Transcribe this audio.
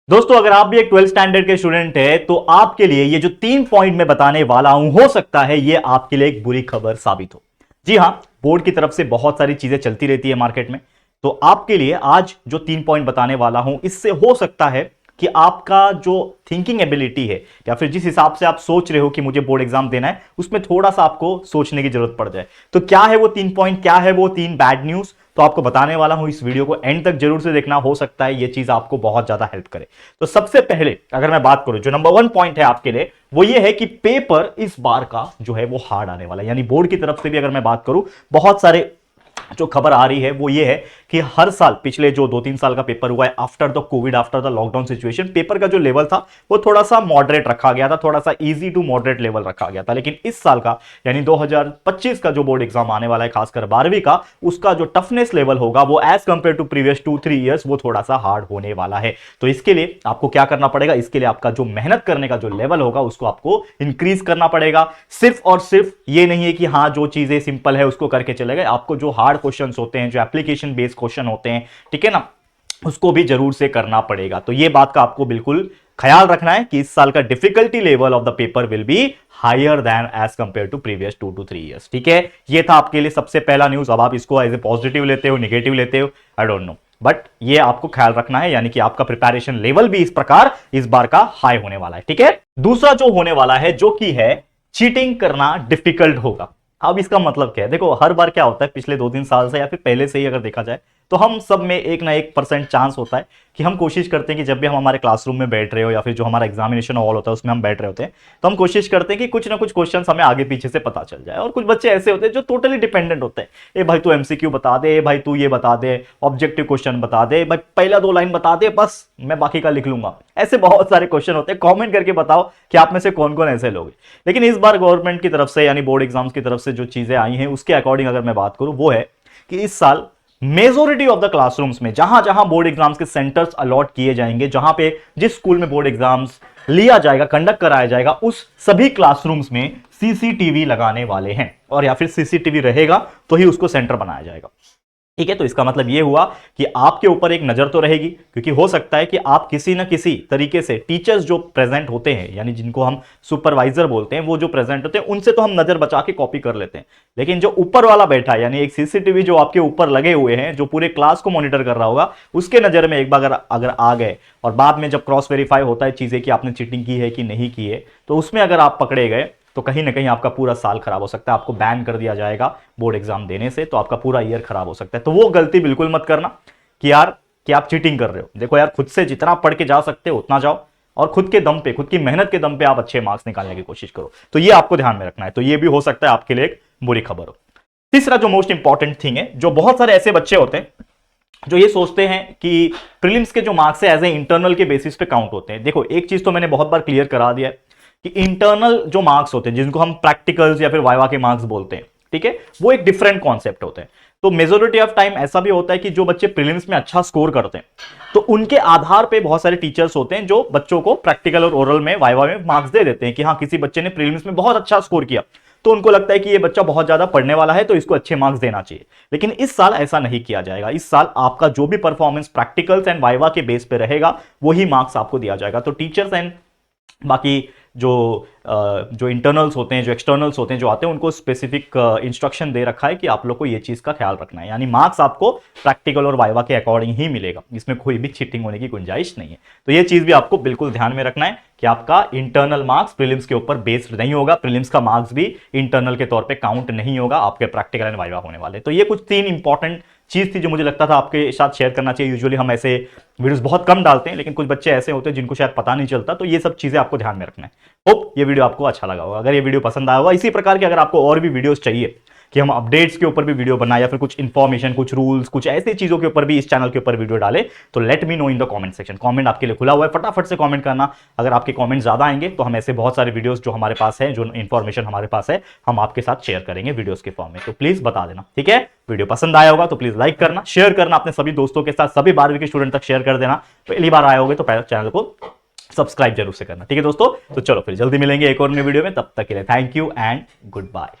दोस्तों अगर आप भी एक 12th स्टैंडर्ड के स्टूडेंट है तो आपके लिए ये जो 3 पॉइंट मैं बताने वाला हूं, हो सकता है ये आपके लिए एक बुरी खबर साबित हो। जी हां, बोर्ड की तरफ से बहुत सारी चीजें चलती रहती है मार्केट में। तो आपके लिए आज जो 3 पॉइंट बताने वाला हूं, इससे हो सकता है कि आपका जो थिंकिंग एबिलिटी है या फिर जिस हिसाब से आप सोच रहे हो कि मुझे बोर्ड एग्जाम देना है, उसमें थोड़ा सा आपको सोचने की जरूरत पड़ जाए। तो क्या है वो 3 पॉइंट, क्या है वो 3 बैड न्यूज, तो आपको बताने वाला हूं। इस वीडियो को एंड तक जरूर से देखना, हो सकता है ये चीज आपको बहुत ज्यादा हेल्प करे। तो सबसे पहले अगर मैं बात करूं, जो नंबर 1 पॉइंट है आपके लिए वो ये है कि पेपर इस बार का जो है वो हार्ड आने वाला है। यानी बोर्ड की तरफ से भी अगर मैं बात करूं, बहुत सारे जो खबर आ रही है वो ये है कि हर साल पिछले जो 2-3 साल का पेपर हुआ है, after the Covid, after the lockdown situation, paper का जो लेवल था वो थोड़ा सा मॉडरेट रखा गया था, थोड़ा सा इजी टू मॉडरेट लेवल रखा गया था। लेकिन इस साल का यानी 2025 का जो बोर्ड एग्जाम आने वाला है, खासकर 12वीं का, उसका जो टफनेस लेवल होगा वो as compare to previous 2-3 years वो थोड़ा सा हार्ड होने वाला है। तो इसके लिए आपको क्या करना पड़ेगा, इसके लिए आपका जो मेहनत करने का जो लेवल होगा उसको आपको इंक्रीज करना पड़ेगा। सिर्फ और सिर्फ ये नहीं है कि हाँ जो चीजें सिंपल है उसको करके चले गए, आपको जो हार्ड क्वेश्चंस होते हैं, जो एप्लीकेशन बेस्ड क्वेश्चन होते हैं, ठीक है ना, उसको भी जरूर से करना पड़ेगा। तो ये बात का आपको बिल्कुल ख्याल रखना है कि इस साल का difficulty level of the paper will be higher than as compare to previous 2 to 3 years. ठीक है, ये था आपके लिए सबसे पहला न्यूज। अब आप इसको एज ए पॉजिटिव लेते हो, निगेटिव लेते हो, आई डोंट नो, बट ये आपको ख्याल रखना है, यानी कि आपका प्रिपरेशन लेवल भी इस प्रकार इस बार का हाई होने वाला है। ठीक है, दूसरा जो होने वाला है जो कि है चीटिंग करना डिफिकल्ट होगा। अब इसका मतलब क्या है, देखो हर बार क्या होता है, पिछले 2-3 साल से या फिर पहले से ही अगर देखा जाए तो हम सब में 1 ना 1% चांस होता है कि हम कोशिश करते हैं कि जब भी हम हमारे क्लासरूम में बैठ रहे हो या फिर जो हमारा एग्जामिनेशन हॉल होता है उसमें हम बैठ रहे होते हैं, तो हम कोशिश करते हैं कि कुछ ना कुछ क्वेश्चन हमें आगे पीछे से पता चल जाए। और कुछ बच्चे ऐसे होते हैं जो टोटली डिपेंडेंट होते हैं, ए भाई तू एमसीक्यू बता दे, ए भाई तू ये बता दे, ऑब्जेक्टिव क्वेश्चन बता दे, भाई पहला 2 लाइन बता दे, बस मैं बाकी का लिख लूंगा। ऐसे बहुत सारे क्वेश्चन होते हैं। कॉमेंट करके बताओ कि आप में से कौन कौन ऐसे लोग हैं। लेकिन इस बार गवर्नमेंट की तरफ से यानी बोर्ड एग्जाम्स की तरफ से जो चीजें आई हैं उसके अकॉर्डिंग अगर मैं बात करूं, वो है कि इस साल मेजोरिटी ऑफ द क्लासरूम्स में जहां जहां बोर्ड एग्जाम्स के सेंटर्स अलॉट किए जाएंगे, जहां पे जिस स्कूल में बोर्ड एग्जाम्स लिया जाएगा, कंडक्ट कराया जाएगा, उस सभी क्लासरूम्स में सीसीटीवी लगाने वाले हैं, और या फिर सीसीटीवी रहेगा तो ही उसको सेंटर बनाया जाएगा। ठीक है, तो इसका मतलब यह हुआ कि आपके ऊपर एक नजर तो रहेगी, क्योंकि हो सकता है कि आप किसी ना किसी तरीके से टीचर्स जो प्रेजेंट होते हैं, यानी जिनको हम सुपरवाइजर बोलते हैं, वो जो प्रेजेंट होते हैं उनसे तो हम नजर बचा के कॉपी कर लेते हैं। लेकिन जो ऊपर वाला बैठा है, यानी एक सीसीटीवी जो आपके ऊपर लगे हुए हैं, जो पूरे क्लास को मॉनिटर कर रहा होगा, उसके नजर में एक बार अगर आ गए और बाद में जब क्रॉस वेरीफाई होता है चीजें कि आपने चीटिंग की है कि नहीं की है, तो उसमें अगर आप पकड़े गए तो कहीं ना कहीं आपका पूरा साल खराब हो सकता है, आपको बैन कर दिया जाएगा बोर्ड एग्जाम देने से, तो आपका पूरा ईयर खराब हो सकता है। तो वो गलती बिल्कुल मत करना कि यार कि आप चीटिंग कर रहे हो। देखो यार, खुद से जितना पढ़ के जा सकते हो उतना जाओ, और खुद के दम पे, खुद की मेहनत के दम पे आप अच्छे मार्क्स निकालने की कोशिश करो। तो ये आपको ध्यान में रखना है। तो ये भी हो सकता है आपके लिए एक बुरी खबर हो। तीसरा जो मोस्ट इंपॉर्टेंट थिंग है, जो बहुत सारे ऐसे बच्चे होते हैं जो ये सोचते हैं कि प्रीलिम्स के जो मार्क्स है एज ए इंटरनल के बेसिस पे काउंट होते हैं। देखो एक चीज तो मैंने बहुत बार क्लियर करा दिया है कि इंटरनल जो मार्क्स होते हैं, जिनको हम प्रैक्टिकल्स या फिर वाइवा के मार्क्स बोलते हैं, ठीक है, वो एक डिफरेंट कॉन्सेप्ट होते हैं। तो मेजोरिटी ऑफ टाइम ऐसा भी होता है कि जो बच्चे प्रीलिम्स में अच्छा स्कोर करते हैं, तो उनके आधार पे बहुत सारे टीचर्स होते हैं जो बच्चों को प्रैक्टिकल और ओरल में, वाइवा में मार्क्स दे देते हैं कि हाँ किसी बच्चे ने प्रीलिम्स में बहुत अच्छा स्कोर किया, तो उनको लगता है कि ये बच्चा बहुत ज्यादा पढ़ने वाला है तो इसको अच्छे मार्क्स देना चाहिए। लेकिन इस साल ऐसा नहीं किया जाएगा। इस साल आपका जो भी परफॉर्मेंस प्रैक्टिकल्स एंड वाइवा के बेस पे रहेगा वही मार्क्स आपको दिया जाएगा। तो टीचर्स एंड बाकी जो इंटरनल्स होते हैं, जो एक्सटर्नल्स होते हैं, जो आते हैं, उनको स्पेसिफिक इंस्ट्रक्शन दे रखा है कि आप लोग को ये चीज का ख्याल रखना है। यानी मार्क्स आपको प्रैक्टिकल और वाइवा के अकॉर्डिंग ही मिलेगा, इसमें कोई भी चीटिंग होने की गुंजाइश नहीं है। तो ये चीज भी आपको बिल्कुल ध्यान में रखना है कि आपका इंटरनल मार्क्स प्रीलिम्स के ऊपर बेस्ड नहीं होगा, प्रीलिम्स का मार्क्स भी इंटरनल के तौर पे काउंट नहीं होगा, आपके प्रैक्टिकल एंड वाइवा होने वाले। तो ये कुछ 3 इंपॉर्टेंट चीज थी जो मुझे लगता था आपके साथ शेयर करना चाहिए। यूजुअली हम ऐसे वीडियोस बहुत कम डालते हैं, लेकिन कुछ बच्चे ऐसे होते हैं जिनको शायद पता नहीं चलता, तो ये सब चीजें आपको ध्यान में रखना है। होप ये वीडियो आपको अच्छा लगा होगा। अगर ये वीडियो पसंद आया होगा, इसी प्रकार के अगर आपको और भी वीडियोस चाहिए कि हम अपडेट्स के ऊपर भी वीडियो बनाए, या फिर कुछ इंफॉर्मेशन, कुछ रूल्स, कुछ ऐसी चीजों के ऊपर भी इस चैनल के ऊपर वीडियो डाले, तो let me know in the comment section. Comment आपके लिए खुला हुआ है, फटाफट से कमेंट करना। अगर आपके कमेंट ज्यादा आएंगे तो हम ऐसे बहुत सारे वीडियोस जो हमारे पास है, जो इंफॉर्मेशन हमारे पास है, हम आपके साथ शेयर करेंगे वीडियोस के फॉर्म में। तो प्लीज बता देना, ठीक है। वीडियो पसंद आया होगा तो प्लीज लाइक करना, शेयर करना अपने सभी दोस्तों के साथ, सभी 12वीं के स्टूडेंट तक शेयर कर देना। पहली बार आए होगे तो चैनल को सब्सक्राइब जरूर से करना, ठीक है दोस्तों। तो चलो फिर जल्दी मिलेंगे एक और नई वीडियो में, तब तक के लिए thank you and good bye.